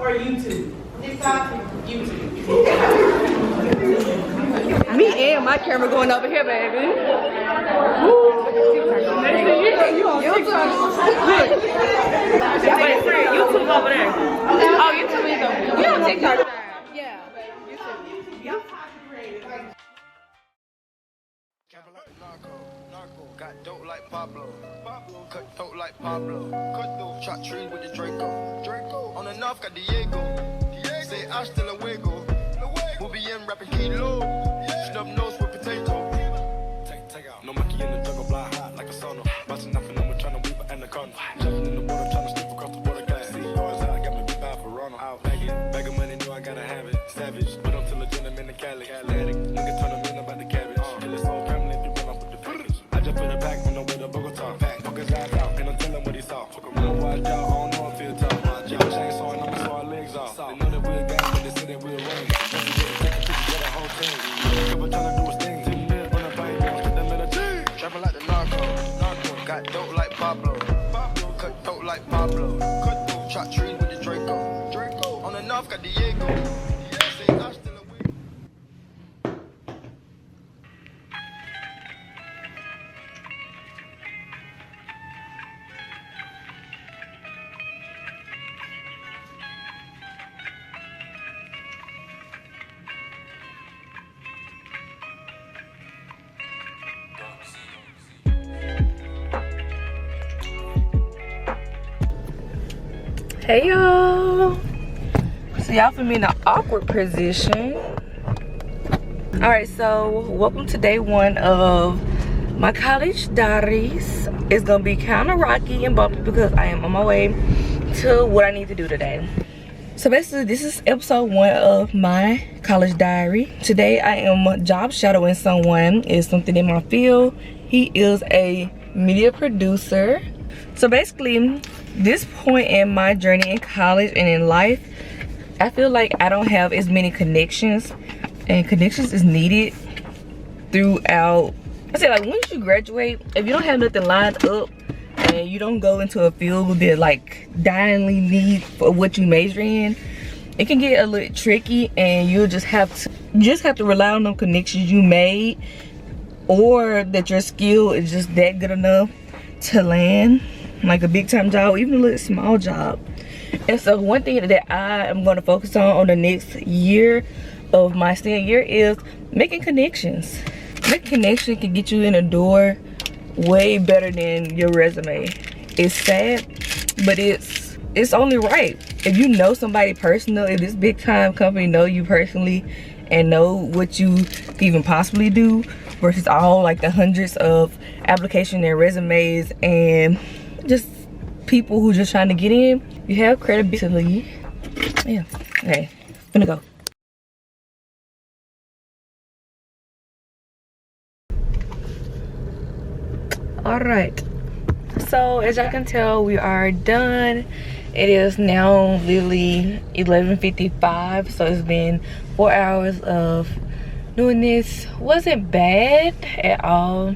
or YouTube? TikTok, YouTube. Me and my camera going over here, baby. You on TikTok? Wait, friend, YouTube over there. Oh, YouTube is over there. You on TikTok? Yeah. Got dope like Pablo. Cut dope like Pablo. Cut dope. Shot trees with the Draco. On the north got Diego. Say hasta luego. We'll be in rapping kilo. Snub nose with potato. Take out. No monkey in the jungle, blind hot like a sauna. Busting up and I'm trying to weave an anaconda. Jumping in the water, trying to slip across the water. Got see yours out, got me big bad for Ronald. Out bag of money, knew I gotta have it. Savage, but I'm still a gentleman in Cali. Atlantic, nigga turn them in about the cabbage. Kill his whole family if you run off with the package. I just put a pack on the way to Bogota. Poke his eyes out, and I'm telling what he saw. Fuck around, watch out, I don't know if he'll talk. Watch out, chainsaw and I'ma saw our legs off. They know that we're a gang, but they say that we're a ring. Once you get a ticket, you get a whole team. Couple trying to do his thing. 10 mil on a bike, don't get that little team. Trapping like the narco. Got dope like Pablo. Cut dope like Pablo. Shot trees with the Draco. On the north got Diego. Say hasta luego. Hey y'all. So y'all for me in an awkward position. Alright, so welcome to day one of my college diaries. It's gonna be kind of rocky and bumpy because I am on my way to what I need to do today. So basically this is episode 1 of my college diary. Today I am job shadowing someone. It's something in my field. He is a media producer. So basically this point in my journey in college and in life, I feel like I don't have as many connections, and connections is needed throughout. I say, like, once you graduate, if you don't have nothing lined up and you don't go into a field that like dyingly need for what you major in, it can get a little tricky, and you just have to rely on them connections you made, or that your skill is just that good enough to land like a big time job or even a little small job. And so one thing that I am going to focus on the next year of my senior year is making connections. Making connections can get you in a door way better than your resume. It's sad, but it's only right. If you know somebody personal, if this big time company know you personally and know what you even possibly do, versus all like the hundreds of applications and resumes and just people who just trying to get in, you have credibility. Yeah. Okay, gonna go. All right, so as y'all can tell, we are done. It is now literally 11:55, so it's been 4 hours of doing this. Wasn't bad at all,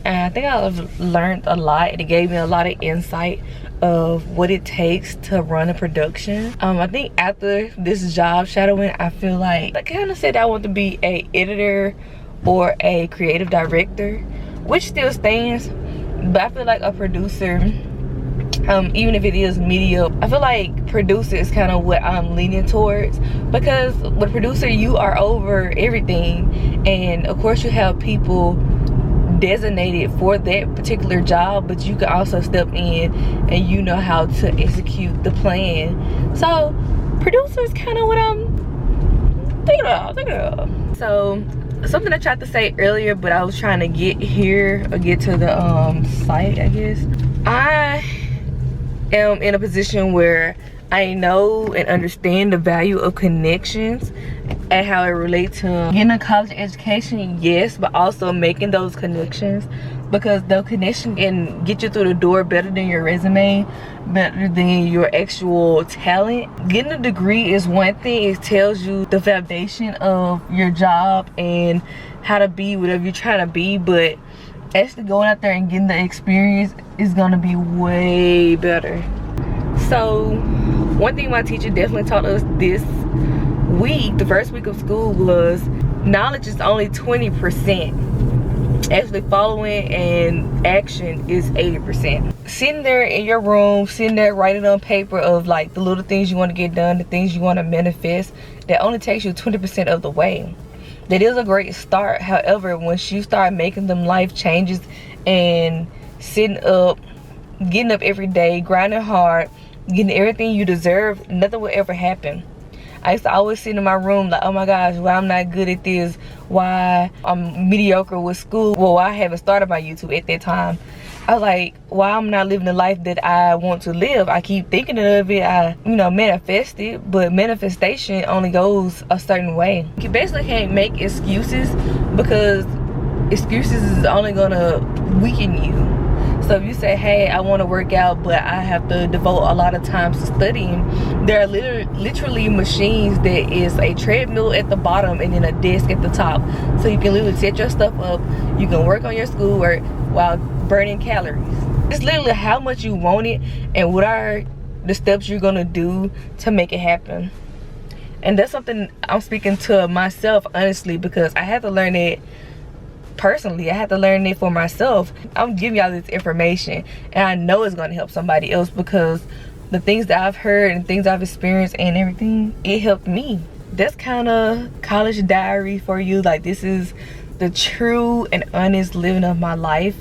and I think I've learned a lot. It gave me a lot of insight of what it takes to run a production. I think after this job shadowing, I feel like I kind of said I want to be a editor or a creative director, which still stands, but I feel like a producer, even if it is media, I feel like producer is kind of what I'm leaning towards, because with producer you are over everything, and of course you have people designated for that particular job, but you can also step in and you know how to execute the plan. So producer is kind of what I'm thinking of. So something I tried to say earlier, but I was trying to get here or get to the site, I guess. I am in a position where I know and understand the value of connections and how it relates to getting a college education, yes, but also making those connections, because the connection can get you through the door better than your resume, better than your actual talent. Getting a degree is one thing. It tells you the foundation of your job and how to be whatever you're trying to be, but actually going out there and getting the experience is gonna be way better. So One thing my teacher definitely taught us this week, the first week of school, was knowledge is only 20%. Actually following and action is 80%. Sitting there in your room, sitting there writing on paper of like the little things you want to get done, the things you want to manifest, that only takes you 20% of the way. That is a great start. However, once you start making them life changes and sitting up, getting up every day, grinding hard, getting everything you deserve, nothing will ever happen. I used to always sit in my room like, oh my gosh, why I'm not good at this, why I'm mediocre with school. Well, I haven't started my YouTube at that time. I was like, why I'm not living the life that I want to live. I keep thinking of it, I manifest it, but manifestation only goes a certain way. You basically can't make excuses, because excuses is only gonna weaken you. So if you say, hey, I want to work out, but I have to devote a lot of time to studying, there are literally machines that is a treadmill at the bottom and then a desk at the top. So you can literally set your stuff up, you can work on your schoolwork while burning calories. It's literally how much you want it and what are the steps you're gonna do to make it happen. And that's something I'm speaking to myself, honestly, because I had to learn it personally. I had to learn it for myself. I'm giving y'all this information and I know it's going to help somebody else, because the things that I've heard and things I've experienced and everything, it helped me. That's kind of college diary for you. Like, this is the true and honest living of my life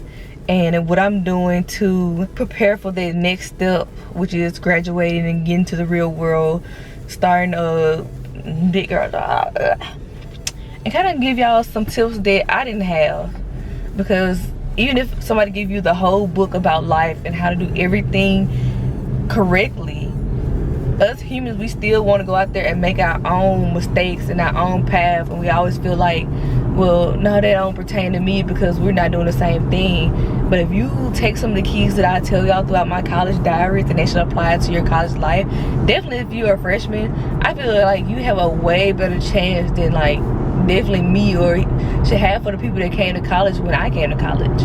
and what I'm doing to prepare for the next step, which is graduating and getting to the real world, starting a big girl job. And kind of give y'all some tips that I didn't have, because even if somebody give you the whole book about life and how to do everything correctly, us humans, we still want to go out there and make our own mistakes and our own path, and we always feel like, well, no, that don't pertain to me because we're not doing the same thing. But if you take some of the keys that I tell y'all throughout my college diaries and they should apply it to your college life, definitely if you're a freshman, I feel like you have a way better chance than like definitely me or should have for the people that came to college when I came to college.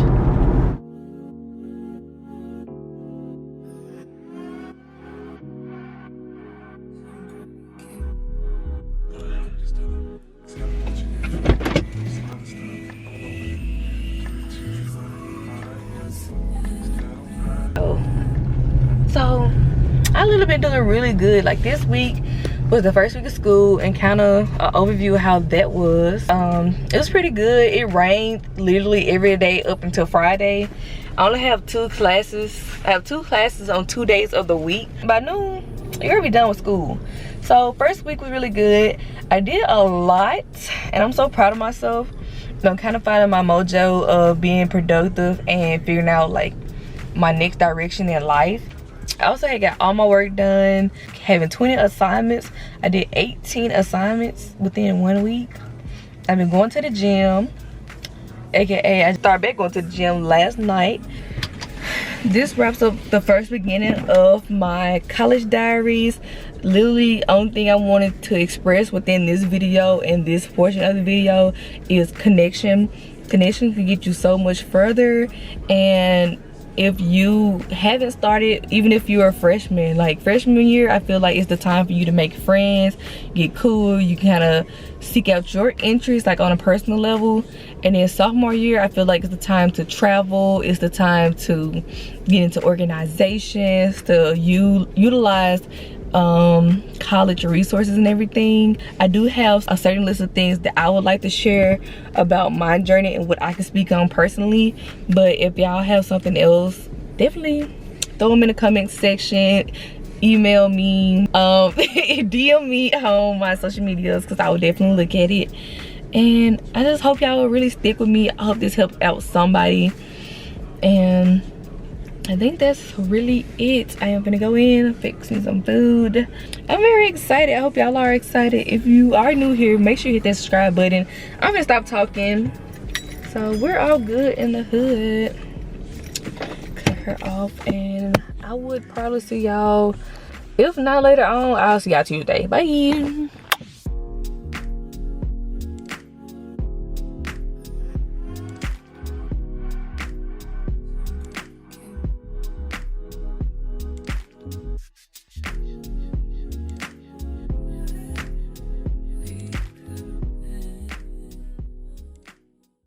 So I literally been doing really good. Like, this week was the first week of school, and kind of an overview of how that was. It was pretty good. It rained literally every day up until Friday. I only have 2 classes. I have 2 classes on 2 days of the week. By noon, you're gonna be done with school. So first week was really good. I did a lot and I'm so proud of myself. I'm kind of finding my mojo of being productive and figuring out like my next direction in life. I also had got all my work done, having 20 assignments. I did 18 assignments within 1 week. I've been going to the gym, aka I started back going to the gym last night. This wraps up the first beginning of my college diaries. Literally, only thing I wanted to express within this video and this portion of the video is connection. Connection can get you so much further. And if you haven't started, even if you're a freshman, like freshman year, I feel like it's the time for you to make friends, get cool. You kind of seek out your interests like on a personal level. And then sophomore year, I feel like it's the time to travel. It's the time to get into organizations, to utilize college resources and everything. I do have a certain list of things that I would like to share about my journey and what I can speak on personally. But if y'all have something else, definitely throw them in the comment section. Email me, DM me on my social medias, because I will definitely look at it. And I just hope y'all will really stick with me. I hope this helps out somebody. And I think that's really it. I am gonna go in, fix me some food. I'm very excited. I hope y'all are excited. If you are new here, make sure you hit that subscribe button. I'm gonna stop talking. So we're all good in the hood. Cut her off, and I would probably see y'all, if not later on, I'll see y'all Tuesday. Bye.